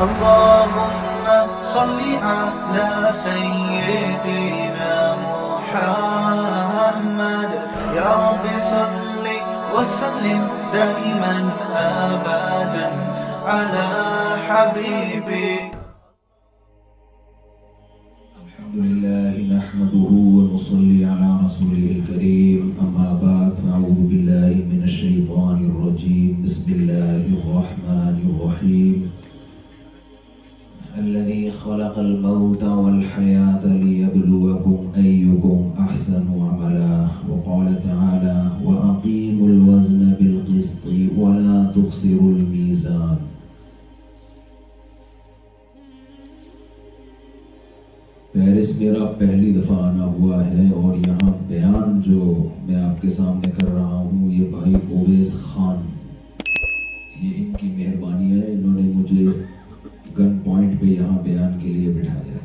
اللهم صل على سيدنا محمد يا رب صل وسلم دائما أبدا على حبيبك. الحمد لله نحمده ونصلي على رسوله الكريم، أما بعد فأعوذ بالله من الشيطان الرجيم. بسم الله الرحمن الرحيم. الذي خلق الموت والحياة ليبلوكم أيكم أحسن عملا، وقال تعالى وأقيموا الوزن بالقسط ولا تخسروا الميزان. پیرس میرا پہلی دفعہ آنا ہوا ہے اور یہاں بیان جو میں آپ کے سامنے کر رہا ہوں یہ بھائی اویس خان، یہ ان کی مہربانی ہے، انہوں نے مجھے گن پوائنٹ پہ یہاں بیان کے لیے بٹھایا.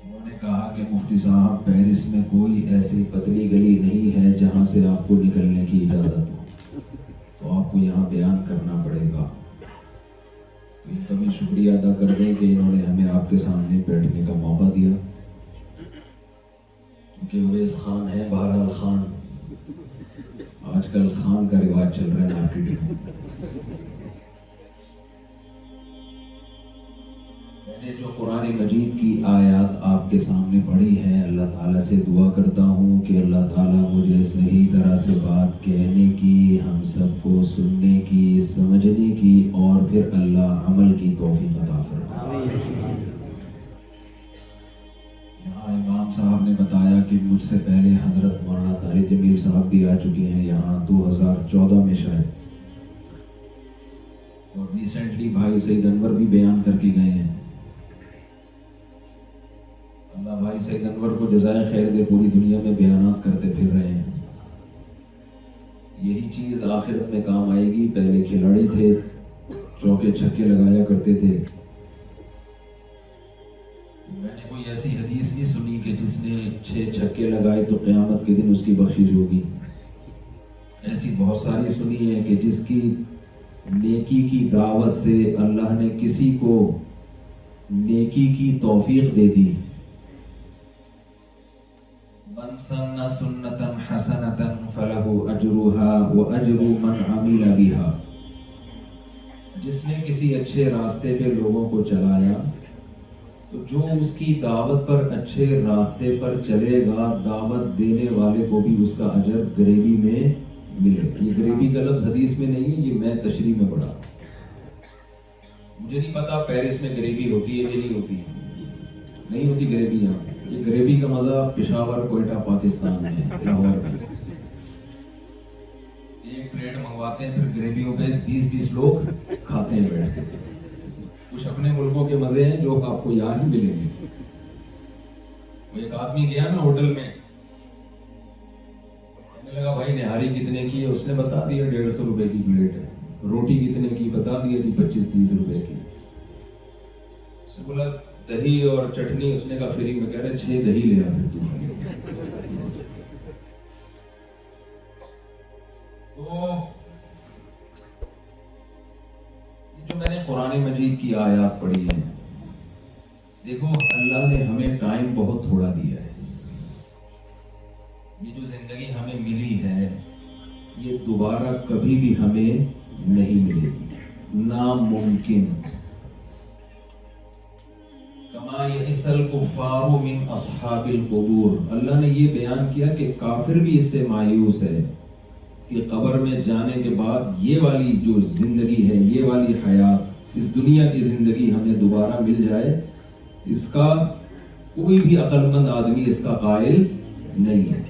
انہوں نے کہا کہ مفتی صاحب پیرس میں کوئی ایسی پتلی گلی نہیں ہے جہاں سے آپ کو نکلنے کی اجازت ہو، تو آپ کو یہاں بیان کرنا پڑے گا. ان کا بھی شکریہ ادا کر دیں کہ انہوں نے ہمیں آپ کے سامنے بیٹھنے کا موقع دیا، کیونکہ اویس خان ہے بہرحال خان، آج کل خان کا رواج چل رہا ہے مارکیٹ میں. میں نے جو قرآن مجید کی آیات آپ کے سامنے پڑھی ہیں، اللہ تعالیٰ سے دعا کرتا ہوں کہ اللہ تعالیٰ مجھے صحیح طرح سے بات کہنے کی، ہم سب کو سننے کی، سمجھنے کی اور پھر اللہ عمل کی توفیق عطا فرمائے. یہاں امام صاحب نے بتایا کہ مجھ سے پہلے حضرت مولانا طارق جمیل صاحب بھی آ چکے ہیں یہاں 2014 میں شاید، اور ریسنٹلی بھائی سید انور بھی بیان کر کے گئے ہیں. اللہ بھائی سید انور کو جزائے خیر دے، پوری دنیا میں بیانات کرتے پھر رہے ہیں. یہی چیز آخرت میں کام آئے گی. پہلے کھلاڑی تھے، چوکے چھکے لگایا کرتے تھے. میں نے کوئی ایسی حدیث نہیں سنی کہ جس نے 6 چھکے لگائے تو قیامت کے دن اس کی بخشش ہوگی. ایسی بہت ساری سنی ہے کہ جس کی نیکی کی دعوت سے اللہ نے کسی کو نیکی کی توفیق دے دی. من سن سنتا حسنتا فلہ اجرها واجر من عمل بها. جس نے کسی اچھے راستے پہ لوگوں کو چلایا تو جو اس کی دعوت پر اچھے راستے پر چلے گا، دعوت دینے والے کو بھی اس کا اجر گریبی میں ملے. یہ گریبی کا لفظ حدیث میں نہیں ہے، یہ میں تشریح میں پڑھا. مجھے نہیں پتا پیرس میں گریبی ہوتی ہے کہ نہیں ہوتی. نہیں ہوتی گریبی یہاں. یہ گریبی کا مزہ پشاور کوئٹہ پاکستان میں ہے، لاہور میں. ایک پلیٹ منگواتے ہیں پھر گریبیوں پہ 20-20 لوگ کھاتے ہیں بیٹھ کے. کچھ اپنے ملکوں کے مزے ہیں جو آپ کو یہاں ہی ملیں گے. وہ ایک آدمی گیا نا ہوٹل میں، کہنے لگا بھائی نہاری کتنے کی ہے؟ اس نے بتا دیا 150 روپے کی پلیٹ ہے. روٹی کتنے کی بتا دیا تھی 25-30 روپے کی. اس نے بولا دہی اور چٹنی، اس نے کہا فری میں. کہہ رہے 6 دہی لے آ پھر تو. جو میں نے قرآن مجید کی آیات پڑھی ہیں، دیکھو اللہ نے ہمیں ٹائم بہت تھوڑا دیا ہے. یہ جو زندگی ہمیں ملی ہے یہ دوبارہ کبھی بھی ہمیں نہیں ملے گی، ناممکن. کما یئس الکفار من اصحاب القبور. اللہ نے یہ بیان کیا کہ کافر بھی اس سے مایوس ہے کہ قبر میں جانے کے بعد یہ والی جو زندگی ہے، یہ والی حیات، اس دنیا کی زندگی ہمیں دوبارہ مل جائے، اس کا کوئی بھی عقل مند آدمی اس کا قائل نہیں ہے.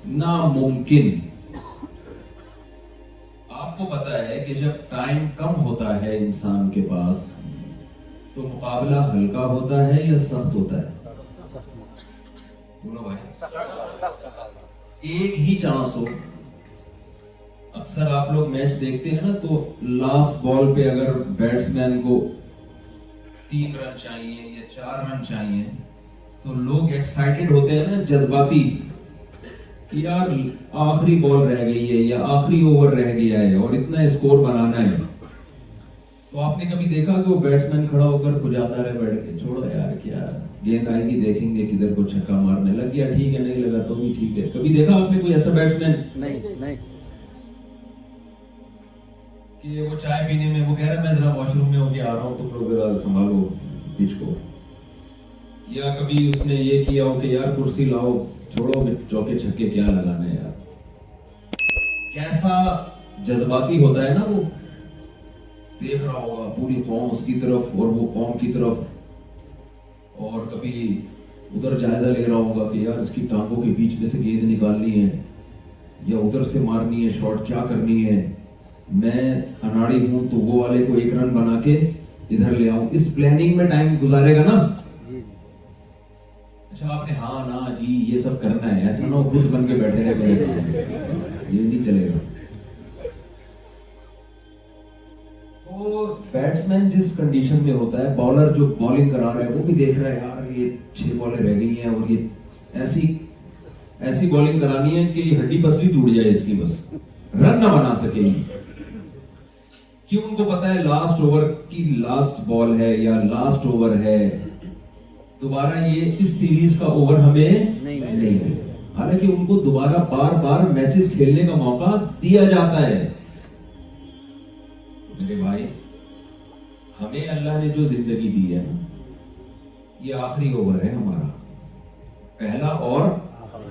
ناممکن. آپ کو پتا ہے کہ جب ٹائم کم ہوتا ہے انسان کے پاس تو مقابلہ ہلکا ہوتا ہے یا سخت ہوتا ہے؟ بولو بھائی. ایک ہی چانس ہو. اکثر آپ لوگ میچ دیکھتے ہیں نا تو لاسٹ بال پہ اگر بیٹسمین کو 3 رن چاہیے یا 4 رن چاہیے تو لوگ ایکسائٹڈ ہوتے ہیں نا، جذباتی، کہ یار آخری بال رہ گئی ہے یا آخری اوور رہ گیا ہے اور اتنا اسکور بنانا ہے. تو آپ نے کبھی دیکھا کہ وہ بیٹسمین کھڑا ہو کر کھجاتا رہے بیٹھ کے, چھوڑو یار کیا گیند آئے گی دیکھیں گے کدھر کو چھکا مارنے لگ گیا, ٹھیک ہے نہیں لگا تو بھی ٹھیک ہے. کبھی دیکھا آپ نے کوئی ایسا بیٹسمین نہیں کہ وہ چائے پینے میں وہ کہہ رہا ہے میں ذرا واش روم میں ہو کے آ رہا ہوں, تم لوگ ذرا سنبھالو پچ کو, یا کبھی اس نے یہ کیا ہو کہ یار کرسی لاؤ, چھوڑو چوکے چھکے کیا لگانا ہے یار. کیسا جذباتی ہوتا ہے نا وہ, دیکھ رہا ہوگا پوری قوم اس کی طرف اور وہ قوم کی طرف, اور کبھی ادھر جائزہ لے رہا ہوگا کہ یار اس کی ٹانگوں کے بیچ میں سے گیند نکالنی ہے یا ادھر سے مارنی ہے شاٹ, کیا کرنی ہے, میں اناڑی ہوں تو وہ والے کو ایک رن بنا کے ادھر لے آؤں. اس پلاننگ میں ٹائم گزارے گا نا. اچھا آپ نے ہاں نا جی یہ سب کرنا ہے, ایسا نہ ہو خود بن کے بیٹھے رہے, یہ نہیں چلے گا. تو بیٹسمین جس کنڈیشن میں ہوتا ہے, بالر جو بالنگ کرا رہا ہے وہ بھی دیکھ رہا ہے یار یہ 6 بالیں رہ گئی ہیں اور یہ ایسی بالنگ کرانی ہے کہ یہ ہڈی پسلی ٹوٹ جائے اس کی, بس رن نہ بنا سکے. کیوں ان کو پتا ہے لاسٹ اوور کی لاسٹ بال ہے یا لاسٹ اوور ہے, دوبارہ یہ اس سیریز کا اوور ہمیں نہیں ملے. حالانکہ ان کو دوبارہ بار بار میچز کھیلنے کا موقع دیا جاتا ہے. میرے بھائی ہمیں اللہ نے جو زندگی دی ہے یہ آخری اوور ہے ہمارا, پہلا اور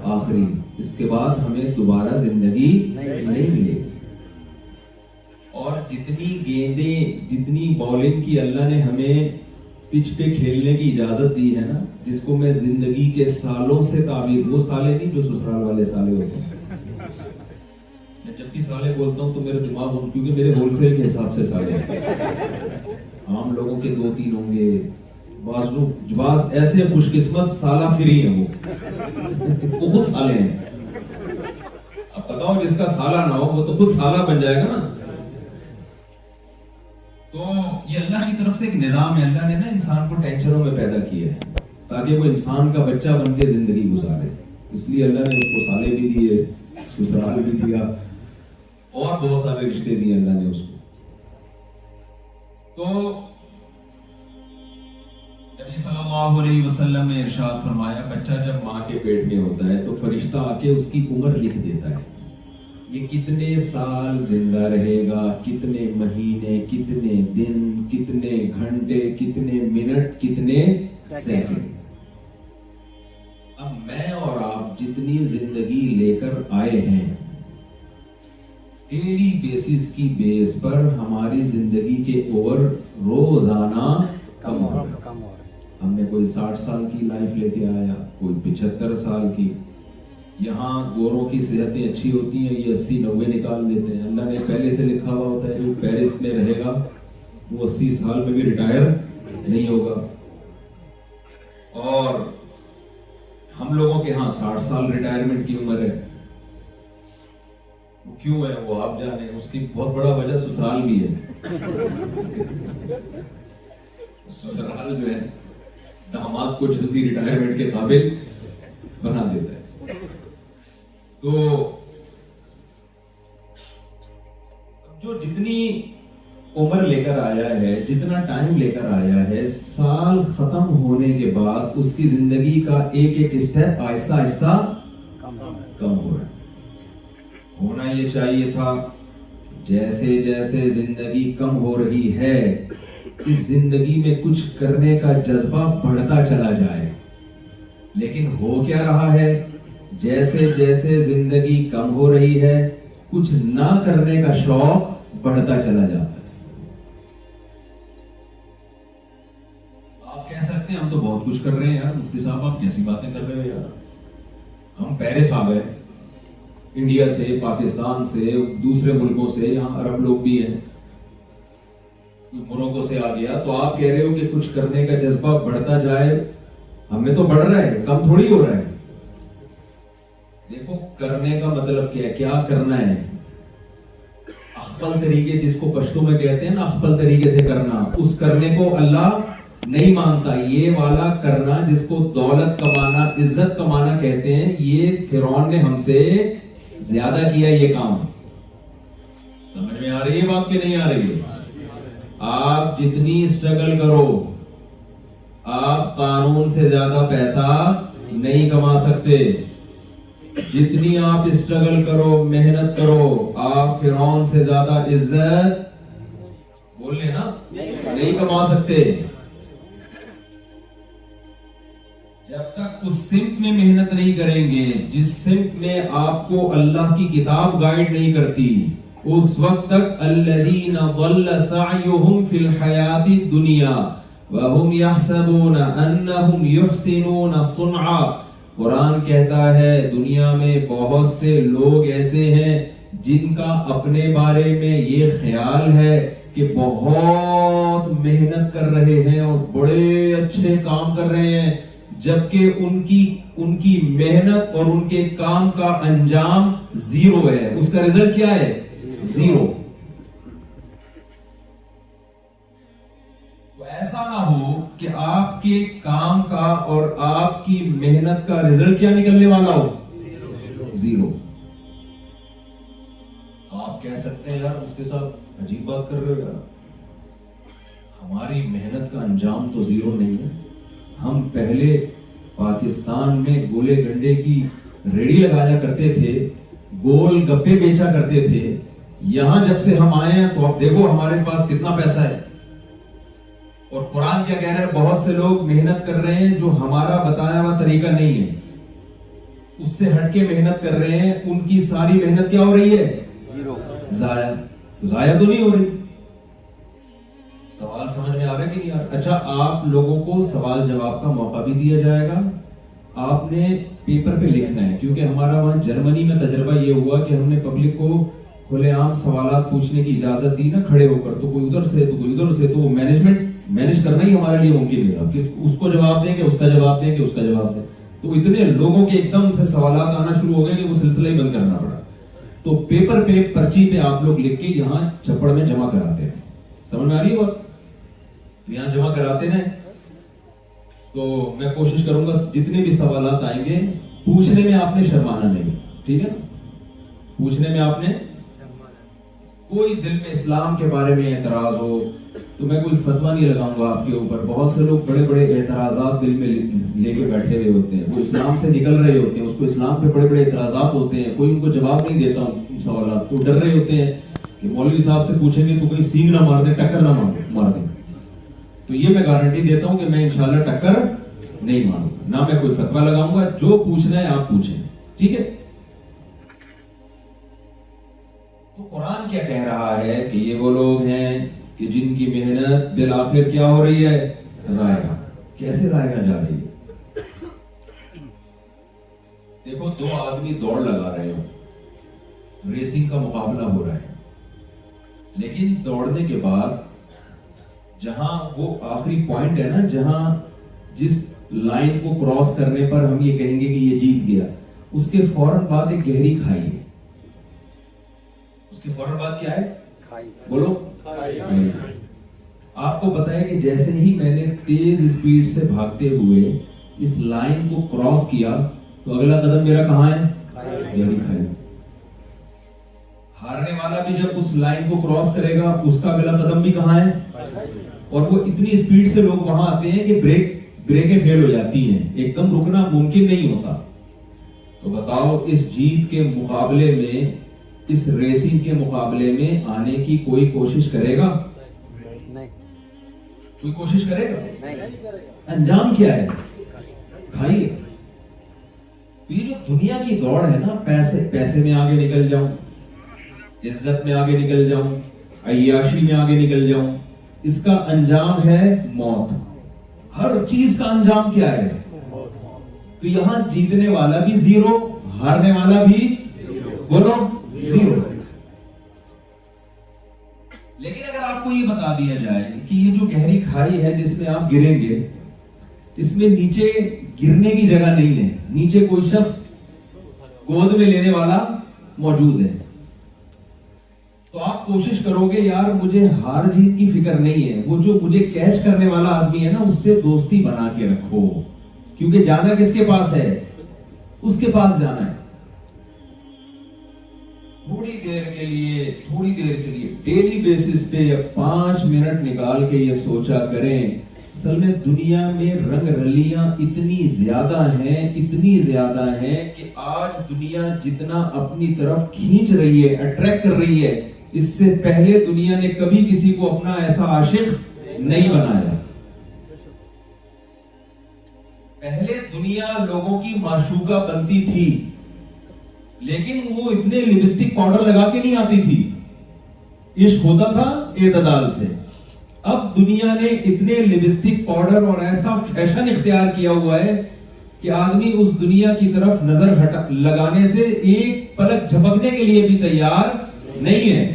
آخری, اس کے بعد ہمیں دوبارہ زندگی نہیں ملے گی. اور جتنی گیندیں جتنی بالنگ کی اللہ نے ہمیں پچ پہ کھیلنے کی اجازت دی ہے نا, جس کو میں زندگی کے سالوں سے تعبیر, وہ سالے نہیں جو سسرال والے سالے ہوتے ہیں, میں جب بھی سالے بولتا ہوں تو میرا دماغ کیونکہ میرے ہول سیل کے حساب سے سالے عام لوگوں کے 2-3 ہوں گے, بعض ایسے خوش قسمت سالہ فری ہیں وہ خود سالے ہیں. اب بتاؤ جس کا سالہ نہ ہو وہ تو خود سالہ بن جائے گا نا. تو یہ اللہ کی طرف سے ایک نظام ہے, اللہ نے نا انسان کو ٹینشنوں میں پیدا کیا ہے تاکہ وہ انسان کا بچہ بن کے زندگی گزارے. اس لیے اللہ نے اس کو سالے بھی دیے, سسرال بھی دیا, اور بہت سارے رشتے دیے اللہ نے اس کو. تو نبی صلی اللہ علیہ وسلم نے ارشاد فرمایا بچہ جب ماں کے پیٹ میں ہوتا ہے تو فرشتہ آ کے اس کی عمر لکھ دیتا ہے, یہ کتنے سال زندہ رہے گا, کتنے مہینے, کتنے دن, کتنے گھنٹے, کتنے منٹ, کتنے سیکنڈ. اب میں اور آپ جتنی زندگی لے کر آئے ہیں ڈیلی بیسس کی بیس پر ہماری زندگی کے اوور روزانہ کم ہو رہے. ہم نے کوئی 60 سال کی لائف لے کے آیا, کوئی 75 سال کی. یہاں گوروں کی صحتیں اچھی ہوتی ہیں, یہ 80-90 نکال دیتے ہیں. اللہ نے پہلے سے لکھا ہوا ہوتا ہے جو پیرس میں رہے گا وہ 80 سال میں بھی ریٹائر نہیں ہوگا. اور ہم لوگوں کے ہاں 60 سال ریٹائرمنٹ کی عمر ہے. کیوں ہے وہ آپ جانے, اس کی بہت بڑا وجہ سسرال بھی ہے. سسرال جو ہے داماد کو جلدی ریٹائرمنٹ کے قابل بنا دیتا ہے. تو جو جتنی عمر لے کر آیا ہے, جتنا ٹائم لے کر آیا ہے, سال ختم ہونے کے بعد اس کی زندگی کا ایک ایک اسٹیپ آہستہ آہستہ کم ہو رہا ہے. ہونا یہ چاہیے تھا جیسے جیسے زندگی کم ہو رہی ہے اس زندگی میں کچھ کرنے کا جذبہ بڑھتا چلا جائے. لیکن ہو کیا رہا ہے, جیسے جیسے زندگی کم ہو رہی ہے کچھ نہ کرنے کا شوق بڑھتا چلا جاتا ہے. آپ کہہ سکتے ہیں ہم تو بہت کچھ کر رہے ہیں یار, مفتی صاحب آپ کیسی باتیں کر رہے ہو یار, ہم پیرس آ گئے انڈیا سے, پاکستان سے, دوسرے ملکوں سے, یہاں عرب لوگ بھی ہیں, موروکو سے آ گیا, تو آپ کہہ رہے ہو کہ کچھ کرنے کا جذبہ بڑھتا جائے. ہمیں تو بڑھ رہا ہے, کم تھوڑی ہو رہا ہے. دیکھو کرنے کا مطلب کیا ہے, کیا کرنا ہے. اخپل طریقے, جس کو پشتو میں کہتے ہیں نا اخپل طریقے سے کرنا, اس کرنے کو اللہ نہیں مانتا. یہ والا کرنا جس کو دولت کمانا, عزت کمانا کہتے ہیں, یہ فرعون نے ہم سے زیادہ کیا یہ کام. سمجھ میں آ رہی ہے بات کہ نہیں آ رہی ہے؟ آپ جتنی اسٹرگل کرو آپ قانون سے زیادہ پیسہ نہیں کما سکتے. جتنی آپ اسٹرگل کرو محنت کرو آپ فرعون سے زیادہ عزت بول لیں نا نہیں کما سکتے. جب تک اس سمت میں محنت نہیں کریں گے جس سمت میں آپ کو اللہ کی کتاب گائیڈ نہیں کرتی اس وقت تک الذین ضل سعیہم فی الحیات الدنیا وهم یحسبون انہم یحسنون صنعا. قرآن کہتا ہے دنیا میں بہت سے لوگ ایسے ہیں جن کا اپنے بارے میں یہ خیال ہے کہ بہت محنت کر رہے ہیں اور بڑے اچھے کام کر رہے ہیں جبکہ ان کی محنت اور ان کے کام کا انجام زیرو ہے. اس کا رزلٹ کیا ہے؟ زیرو. تو ایسا نہ ہو کہ آپ کے کام کا اور آپ کی محنت کا رزلٹ کیا نکلنے والا ہو؟ زیرو. آپ کہہ سکتے ہیں یار اس کے ساتھ عجیب بات کر رہے ہو یار, ہماری محنت کا انجام تو زیرو نہیں ہے. ہم پہلے پاکستان میں گولے گنڈے کی ریڑھی لگایا کرتے تھے, گول گپے بیچا کرتے تھے. یہاں جب سے ہم آئے ہیں تو اب دیکھو ہمارے پاس کتنا پیسہ ہے. اور قرآن کیا کہہ رہا ہے؟ بہت سے لوگ محنت کر رہے ہیں جو ہمارا بتایا ہوا طریقہ نہیں ہے, اس سے ہٹ کے محنت کر رہے ہیں. ان کی ساری محنت کیا ہو رہی ہے؟ ضائع. ضائع تو نہیں ہو رہی. سوال سمجھ میں آ رہا ہے کہ نہیں آ رہا؟ اچھا آپ لوگوں کو سوال جواب کا موقع بھی دیا جائے گا. آپ نے پیپر پہ لکھنا ہے کیونکہ ہمارا وہاں جرمنی میں تجربہ یہ ہوا کہ ہم نے پبلک کو کھلے عام سوالات پوچھنے کی اجازت دی نا کھڑے ہو کر, تو کوئی ادھر سے تو کوئی ادھر سے, تو مینج کرنا ہی ہمارے لیے ممکن نہیں رہا. اس کو جواب دیں گے, اس کا جواب دیں گے, اس کا جواب دیں. تو اتنے لوگوں کے ایک دم سے سوالات آنا شروع ہو گئے کہ وہ سلسلہ ہی بند کرنا پڑا. تو پیپر پہ پرچی پہ آپ لوگ لکھ کے یہاں چھپڑ میں جمع کراتے ہیں. سمجھ میں آ رہی ہے بات؟ یہاں جمع کراتے ہیں. تو میں کوشش کروں گا جتنے بھی سوالات آئیں گے پوچھنے میں آپ نے شرمانا نہیں, ٹھیک ہے نا؟ پوچھنے میں آپ نے کوئی دل میں اسلام کے بارے میں اعتراض ہو تو میں کوئی فتویٰ نہیں لگاؤں گا آپ کے اوپر. بہت سے لوگ بڑے بڑے اعتراضات دل میں لے کے بیٹھے ہوئے ہوتے ہیں, وہ اسلام سے نکل رہے ہوتے ہیں, اس کو اسلام پہ بڑے بڑے اعتراضات ہوتے ہیں, کوئی ان کو جواب نہیں دیتا ان سوالات, تو ڈر رہے ہوتے ہیں کہ مولوی صاحب سے پوچھیں گے تو کوئی سینگ نہ مار دیں, ٹکر نہ مار دیں. تو یہ میں گارنٹی دیتا ہوں کہ میں انشاءاللہ ٹکر نہیں ماروں گا, نہ میں کوئی فتویٰ لگاؤں گا. جو پوچھنا ہے آپ پوچھیں, ٹھیک ہے؟ تو قرآن کیا کہہ رہا ہے کہ یہ وہ لوگ ہیں کہ جن کی محنت بالآخر کیا ہو رہی ہے؟ رائگاں. کیسے رائگاں جا رہی ہے؟ دیکھو دو آدمی دوڑ لگا رہے ہو, ریسنگ کا مقابلہ ہو رہا ہے, لیکن دوڑنے کے بعد جہاں وہ آخری پوائنٹ ہے نا, جہاں جس لائن کو کراس کرنے پر ہم یہ کہیں گے کہ یہ جیت گیا, اس کے فوراً بعد ایک گہری کھائی ہے. اس کے فوراً بعد کیا ہے؟ بولو. آپ کو پتا ہے کہ جیسے ہی میں نے تیز اسپیڈ سے بھاگتے ہوئے اس لائن کو کراس کیا تو اگلا قدم میرا کہاں ہے؟ گہری کھائی. ہارنے والا بھی جب اس لائن کو کراس کرے گا اس کا اگلا قدم بھی کہاں ہے؟ اور وہ اتنی اسپیڈ سے لوگ وہاں آتے ہیں کہ بریکیں فیل ہو جاتی ہیں, ایک دم رکنا ممکن نہیں ہوتا. تو بتاؤ اس جیت کے مقابلے میں, اس ریسنگ کے مقابلے میں آنے کی کوئی کوشش کرے گا؟ نہیں. کوئی کوشش کرے گا؟ نہیں. انجام کیا ہے؟ کھائیے. یہ جو دنیا کی دوڑ ہے نا, پیسے میں آگے نکل جاؤں, عزت میں آگے نکل جاؤں, عیاشی میں آگے نکل جاؤں, اس کا انجام ہے موت. ہر چیز کا انجام کیا ہے؟ تو یہاں جیتنے والا بھی زیرو, ہارنے والا بھی بولو زیرو. لیکن اگر آپ کو یہ بتا دیا جائے کہ یہ جو گہری کھائی ہے جس میں آپ گریں گے, اس میں نیچے گرنے کی جگہ نہیں ہے, نیچے کوئی شخص گود میں لینے والا موجود ہے, تو آپ کوشش کرو گے یار مجھے ہار جیت کی فکر نہیں ہے, وہ جو مجھے کیچ کرنے والا آدمی ہے نا اس سے دوستی بنا کے رکھو, کیونکہ جانا کس کے پاس ہے؟ اس کے پاس جانا ہے. تھوڑی دیر کے لیے ڈیلی بیسس پہ 5 منٹ نکال کے یہ سوچا کریں، اصل میں دنیا میں رنگ رلیاں اتنی زیادہ ہیں کہ آج دنیا جتنا اپنی طرف کھینچ رہی ہے، اٹریکٹ کر رہی ہے، اس سے پہلے دنیا نے کبھی کسی کو اپنا ایسا عاشق نہیں بنایا۔ پہلے دنیا لوگوں کی معشوقہ بنتی تھی، لیکن وہ اتنے لپسٹک پاؤڈر لگا کے نہیں آتی تھی، عشق ہوتا تھا اعتدال سے۔ اب دنیا نے اتنے لپسٹک پاؤڈر اور ایسا فیشن اختیار کیا ہوا ہے کہ آدمی اس دنیا کی طرف نظر لگانے سے ایک پلک جھپکنے کے لیے بھی تیار نہیں ہے۔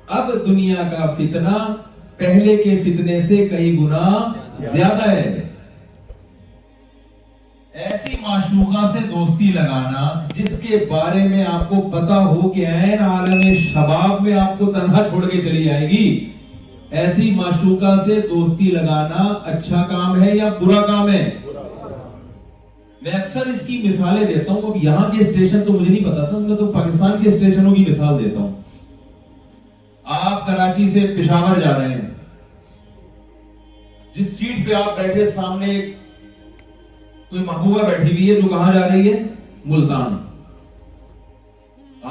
اب دنیا کا فتنہ پہلے کے فتنے سے کئی گنا زیادہ ہے۔ ایسی معشوقہ سے دوستی لگانا جس کے بارے میں آپ کو پتا ہو کہ عین عالم شباب میں آپ کو تنہا چھوڑ کے چلی جائے گی، ایسی معشوقہ سے دوستی لگانا اچھا کام ہے یا برا کام ہے؟ میں اکثر اس کی مثالیں دیتا ہوں۔ اب یہاں کے اسٹیشن تو مجھے نہیں پتا تھا، میں تو پاکستان کے اسٹیشنوں کی مثال دیتا ہوں۔ آپ کراچی سے پشاور جا رہے ہیں، جس سیٹ پہ آپ بیٹھے سامنے کوئی محبوبہ بیٹھی ہوئی ہے جو کہاں جا رہی ہے؟ ملتان۔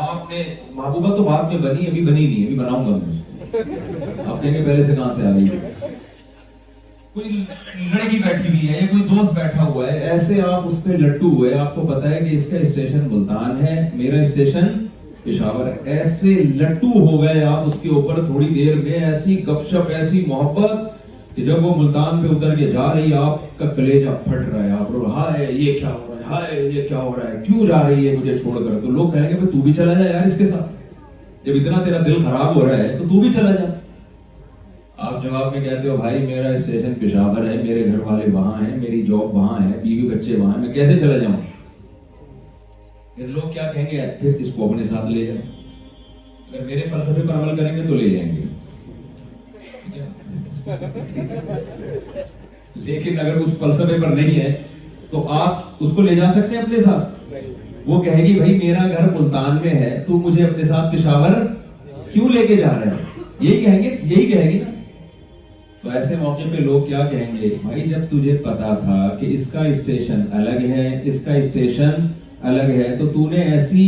آپ نے محبوبہ تو بعد میں بنی، ابھی بنی نہیں، ابھی بناؤں گا میں۔ آپ کہیں گے پہلے سے کہاں سے آ رہی ہے؟ کوئی لڑکی بیٹھی ہوئی ہے یا کوئی دوست بیٹھا ہوا ہے، ایسے آپ اس پہ لٹو ہوئے، آپ کو پتا ہے کہ اس کا اسٹیشن ملتان ہے، میرا اسٹیشن پشاور ہے، ایسے لٹو ہو گئے آپ اس کے اوپر تھوڑی دیر میں، ایسی گپ شپ، ایسی محبت کہ جب وہ ملتان پہ اتر کے جا رہی ہے آپ کا کلیجہ پھٹ رہا ہے، آپ رو ہائے یہ کیا ہو رہا ہے، ہائے یہ کیا ہو رہا ہے، کیوں جا رہی ہے مجھے چھوڑ کر؟ تو لوگ کہیں گے تو بھی چلا جا یار اس کے ساتھ، جب اتنا تیرا دل خراب ہو رہا ہے تو بھی چلا جا۔ آپ جواب میں کہتے ہو بھائی میرا اسٹیشن پشاور ہے، میرے گھر والے وہاں ہیں، میری جاب وہاں ہے، بیوی بچے وہاں ہیں، میں کیسے چلا جاؤں؟ پھر لوگ کیا کہیں گے؟ پھر اس کو اپنے ساتھ لے جاؤ۔ اگر میرے فلسفے پر عمل کریں گے تو لے جائیں گے، لیکن اگر اس فلسفے پر نہیں ہے تو آپ اس کو لے جا سکتے ہیں اپنے ساتھ۔ وہ کہے گی بھائی میرا گھر ملتان میں ہے، تو مجھے اپنے ساتھ پشاور کیوں لے کے جا رہا ہے؟ یہی کہیں گے، یہی کہے گی نا۔ تو ایسے موقع پہ لوگ کیا کہیں گے؟ بھائی جب تجھے پتا تھا کہ اس کا اسٹیشن الگ ہے، اس کا اسٹیشن الگ ہے، تو تو نے ایسی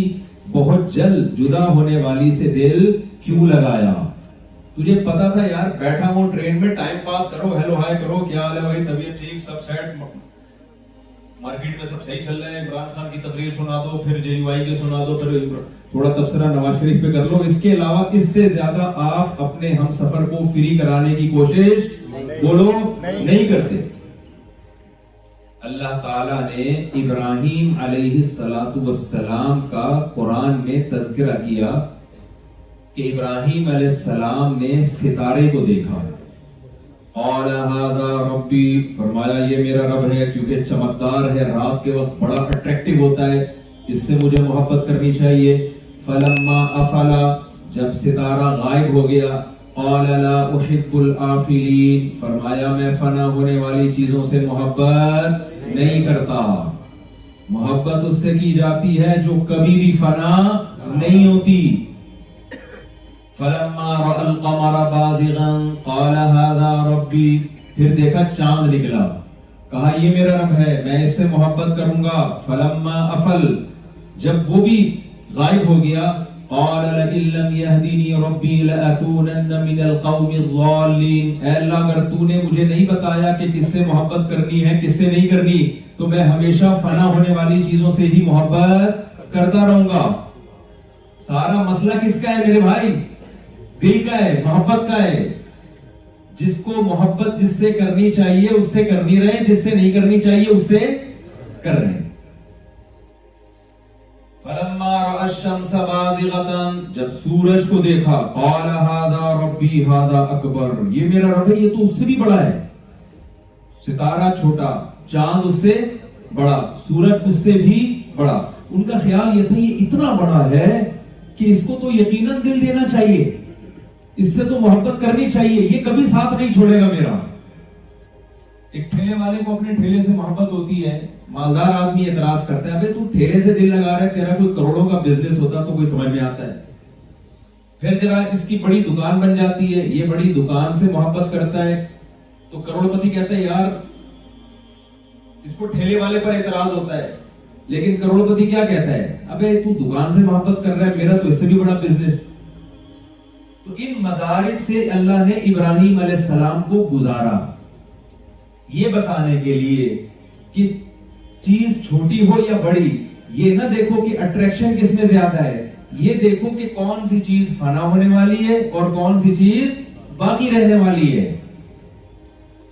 بہت جلد جدا ہونے والی سے دل کیوں لگایا؟ تجھے پتا تھا یار بیٹھا ہوں ٹرین میں، ٹائم پاس کرو، ہیلو ہائے کرو، کیا حال ہے بھائی، طبیعت ٹھیک، سب سیٹ، مارکیٹ میں سب صحیح چل رہے ہیں، عمران خان کی تقریر سنا دو، پھر JUI کے سنا دو، پھر تھوڑا تبصرہ نواز شریف پہ کر لو۔ اس کے علاوہ اس سے زیادہ آپ اپنے ہم سفر کو فری کرانے کی کوشش بولو نہیں کرتے۔ اللہ تعالیٰ نے ابراہیم علیہ السلام کا قرآن میں تذکرہ کیا کہ ابراہیم علیہ السلام نے ستارے کو دیکھا، قال ھذا ربی، فرمایا یہ میرا رب ہے، کیونکہ چمکدار ہے، رات کے وقت بڑا اٹریکٹیو ہوتا ہے، اس سے مجھے محبت کرنی چاہیے۔ فلما افلا، جب ستارہ غائب ہو گیا، قال لا احب الافلین، فرمایا میں فنا ہونے والی چیزوں سے محبت نہیں کرتا۔ محبت اس سے کی جاتی ہے جو کبھی بھی فنا نہیں ہوتی۔ فلما رأى القمر بازغا قال هذا ربی، پھر دیکھا چاند نکلا، کہا یہ میرا رب ہے، میں اس سے محبت کروں گا۔ فلما افل، جب وہ بھی غائب ہو گیا، قال لئن لم يهدني ربي لأكونن من القوم الضالين، اے اللہ اگر تو نے مجھے نہیں بتایا کہ کس سے محبت کرنی ہے کس سے نہیں کرنی، تو میں ہمیشہ فنا ہونے والی چیزوں سے ہی محبت کرتا رہوں گا۔ سارا مسئلہ کس کا ہے میرے بھائی؟ دل کا ہے، محبت کا ہے۔ جس کو محبت جس سے کرنی چاہیے اس سے کرنی رہے، جس سے نہیں کرنی چاہیے اس سے کر رہے ہیں۔ فلما رأى الشمس بازغة، جب سورج کو دیکھا، قال هذا ربی هذا اکبر، یہ میرا رب ہے، یہ تو اس سے بھی بڑا ہے۔ ستارہ چھوٹا، چاند اس سے بڑا، سورج اس سے بھی بڑا۔ ان کا خیال یہ تھا یہ اتنا بڑا ہے کہ اس کو تو یقیناً دل دینا چاہیے، اس سے تو محبت کرنی چاہیے، یہ کبھی ساتھ نہیں چھوڑے گا میرا۔ ایک ٹھیلے والے کو اپنے ٹھیلے سے محبت ہوتی ہے، مالدار آدمی اعتراض کرتا ہے، ابے تو ٹھیلے سے دل لگا رہا ہے، تیرا کوئی کروڑوں کا بزنس ہوتا تو کوئی سمجھ میں آتا ہے، پھر ذرا اس کی بڑی دکان بن جاتی ہے, یہ بڑی دکان سے محبت کرتا ہے, تو کروڑ پتی کہتا ہے یار اس کو ٹھیلے والے پر اعتراض ہوتا ہے, لیکن کروڑ پتی کیا کہتا ہے, ابے تو دکان سے محبت کر رہا ہے, میرا تو اس سے بھی بڑا بزنس. تو ان مدارج سے اللہ نے ابراہیم علیہ السلام کو گزارا, یہ بتانے کے لیے کہ چیز چھوٹی ہو یا بڑی, یہ نہ دیکھو کہ اٹریکشن کس میں زیادہ ہے, یہ دیکھو کہ کون سی چیز فنا ہونے والی ہے اور کون سی چیز باقی رہنے والی ہے.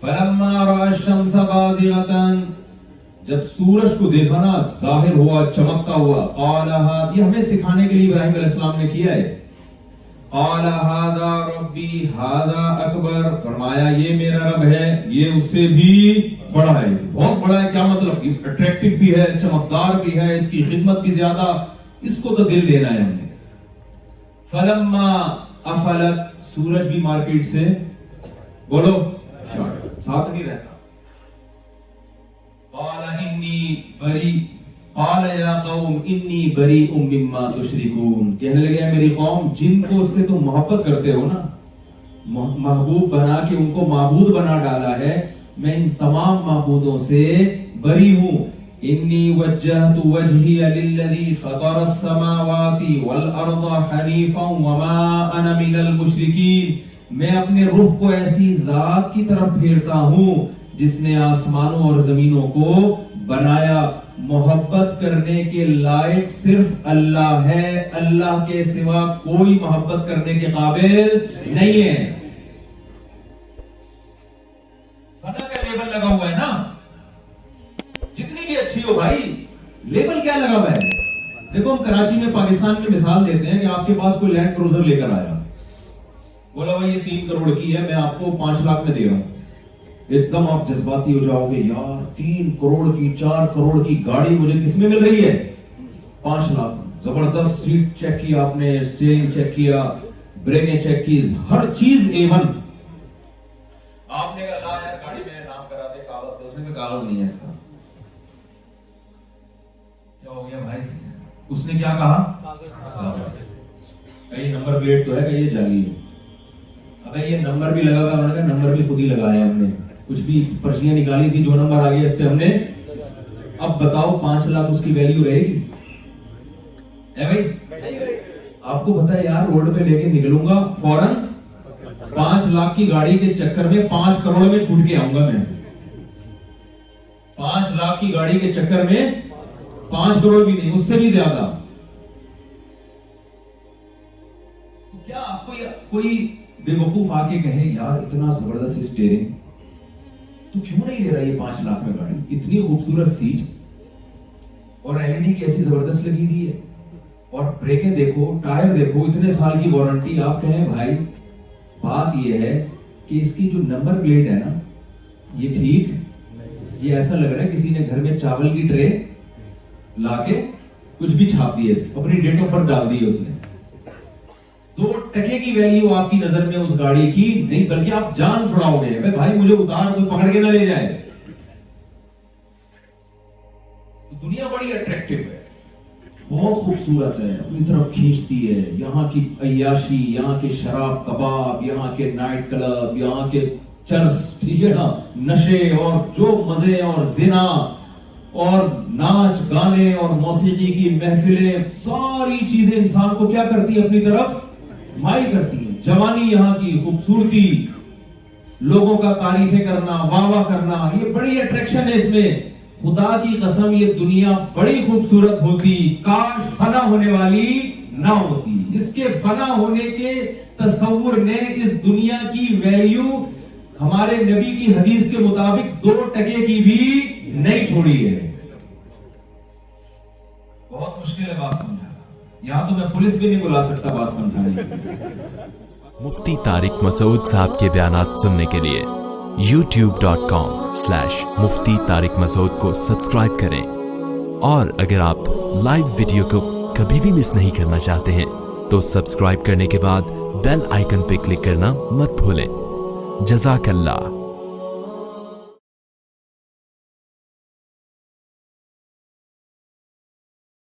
فَلَمَّا رَأَى الشَّمْسَ بَازِغَةً, جب سورج کو دیکھا نا ظاہر ہوا, چمکتا ہوا, قَالَ هَذَا, یہ ہمیں سکھانے کے لیے ابراہیم علیہ السلام نے کیا ہے, قَالَ هَذَا رَبِّي هَذَا أَكْبَرُ, فرمایا یہ میرا رب ہے, یہ اس سے بھی بڑا ہے, بہت بڑا ہے. کیا مطلب, اٹریکٹیو بھی ہے, چمکدار بھی ہے, اس کی خدمت بھی زیادہ, اس کو تو دل دینا ہے ہم نے. فَلَمَّا أَفَلَتْ, سورج بھی مارکیٹ سے, بولو ساتھ نہیں رہتا, قَالَ إِنِّي بَرِيءٌ, قَالَ يَا قَوْمِ إِنِّي بَرِيءٌ مِّمَّا تُشْرِكُونَ, کہنے لگے میری قوم, جن کو اس سے تم محبت کرتے ہو نا, محبوب بنا کے ان کو معبود بنا ڈالا ہے, میں ان تمام معبودوں سے بری ہوں. انی وجہت وجہی للذی فطر السماوات والارض حنیفا وما انا من المشرکین, میں اپنے رخ کو ایسی ذات کی طرف پھیرتا ہوں جس نے آسمانوں اور زمینوں کو بنایا. محبت کرنے کے لائق صرف اللہ ہے, اللہ کے سوا کوئی محبت کرنے کے قابل نہیں ہے. فنا کا لیبل لگا ہوا ہے نا, جتنی بھی اچھی ہو بھائی, لیبل کیا لگا ہوا ہے. دیکھو ہم کراچی میں پاکستان کی مثال دیتے ہیں کہ آپ کے پاس کوئی لینڈ کروزر لے کر آیا, بولا بھائی یہ 3 کروڑ کی ہے, میں آپ کو 5 لاکھ میں دے رہا ہوں. ایک دم آپ جذباتی ہو جاؤ گے, یار 3 کروڑ کی 4 کروڑ کی گاڑی مجھے کس میں مل رہی ہے, 5 لاکھ. زبردست سیٹ چیک کیا آپ نے, اسٹیئرنگ چیک کیا, بریکیں چیک کی, ہر چیز A1. آپ نے کہا لا یار گاڑی میں نام کرا دے, کاغذ دے, اس نے کہا کاغذ نہیں ہے اس کا. کیا ہو گیا بھائی, اس نے کیا کہا, کہیں نمبر پلیٹ تو ہے کہ یہ جعلی ہے. ابے یہ نمبر بھی لگا ہوا, انہوں نے کہا نمبر بھی خود ہی لگایا ہم نے, کچھ بھی پرچیاں نکالی تھی, جو نمبر آ گیا اس پہ ہم نے. اب بتاؤ 5 لاکھ اس کی ویلیو رہے گی اے بھائی؟ آپ کو پتا ہے یار, روڈ پہ لے کے نکلوں گا فوراً 5 لاکھ کی گاڑی کے چکر میں 5 کروڑ میں چھوٹ کے آؤں گا میں. 5 لاکھ کی گاڑی کے چکر میں 5 کروڑ بھی نہیں, اس سے بھی زیادہ. کیا آپ کو کوئی بے وقوف آ کے کہے یار اتنا زبردست اسٹیئرنگ تو کیوں نہیں لے رہا یہ 5 لاکھ میں گاڑی, اتنی خوبصورت سیٹ اور LED کی ایسی زبردست لگی ہوئی ہے, اور بریکیں دیکھو, ٹائر دیکھو, اتنے سال کی وارنٹی. آپ کہیں بھائی بات یہ ہے کہ اس کی جو نمبر پلیٹ ہے نا, یہ ٹھیک, یہ ایسا لگ رہا ہے کسی نے گھر میں چاول کی ٹرے لا کے کچھ بھی چھاپ دی ہے, اپنی ڈیٹ آف برتھ ڈال دی ہے اس نے. 2 ٹکے کی ویلیو آپ کی نظر میں اس گاڑی کی نہیں, بلکہ آپ جان چھڑاؤ گے, بھائی مجھے اتار, کوئی پکڑ کے نہ لے جائے. دنیا بڑی اٹریکٹیو ہے, بہت خوبصورت ہے, اپنی طرف کھینچتی ہے. یہاں کی عیاشی, یہاں کے شراب کباب, یہاں کے نائٹ کلب, یہاں کے چرس, ٹھیک ہے نا, نشے اور جو مزے اور زنا اور ناچ گانے اور موسیقی کی محفلیں, ساری چیزیں انسان کو کیا کرتی ہیں, اپنی طرف مائل کرتی ہیں. جوانی, یہاں کی خوبصورتی, لوگوں کا تعریفیں کرنا, واہ واہ کرنا, یہ بڑی اٹریکشن ہے اس میں. خدا کی قسم یہ دنیا بڑی خوبصورت ہوتی کاش فنا ہونے والی نہ ہوتی. اس کے فنا ہونے کے تصور نے اس دنیا کی ویلیو ہمارے نبی کی حدیث کے مطابق 2 ٹکے کی بھی نہیں چھوڑی ہے. بہت مشکل ہے بات سمجھانا, یہاں تو میں پولیس بھی نہیں بلا سکتا بات سمجھانے. مفتی طارق مسعود صاحب کے بیانات سننے کے لیے youtube.com/مفتی طارق مسعود کو سبسکرائب کریں, اور اگر آپ لائیو ویڈیو کو کبھی بھی مس نہیں کرنا چاہتے ہیں تو سبسکرائب کرنے کے بعد بیل آئیکن پہ کلک کرنا مت بھولیں. جزاک اللہ.